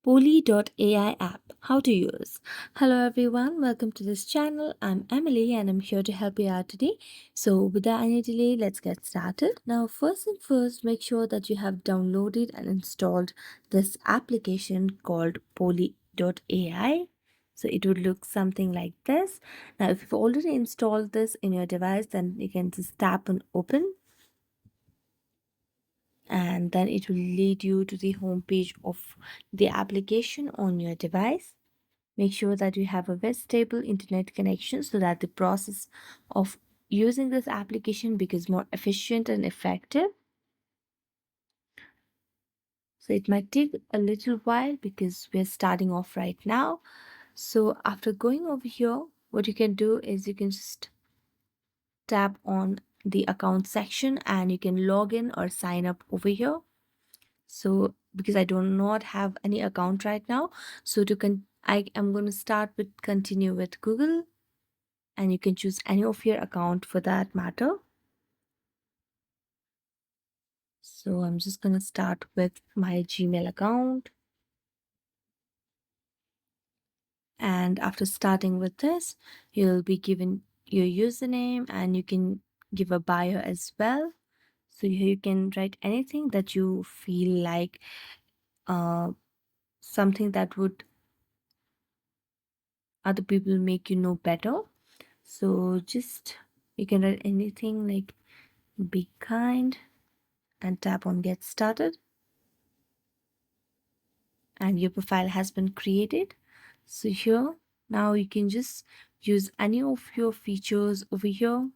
poly.ai app. How to use. Hello everyone, welcome to this channel. I'm Emily and I'm here to help you out today. So without any delay, let's get started. Now first and first, make sure that you have downloaded and installed this application called poly.ai. So it would look something like this. Now if you've already installed this in your device, then you can just tap on open, and then it will lead you to the home page of the application on your device. Make sure that you have a very stable internet connection so that the process of using this application becomes more efficient and effective. So it might take a little while because we're starting off right now. So after going over here, what you can do is you can just tap on the account section and you can log in or sign up over here. So because I do not have any account right now, so I am going to start with continue with Google, and you can choose any of your account for that matter. So I'm just going to start with my Gmail account. And after starting with this, you'll be given your username and you can give a bio as well. So here you can write anything that you feel like uh, something that would other people make you know better. So just you can write anything like be kind and tap on get started, and your profile has been created. So here now you can just use any of your features over here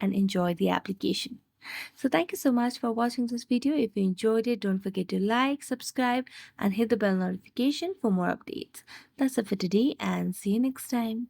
and enjoy the application. So thank you so much for watching this video. If you enjoyed it, don't forget to like, subscribe and hit the bell notification for more updates. That's it for today and see you next time.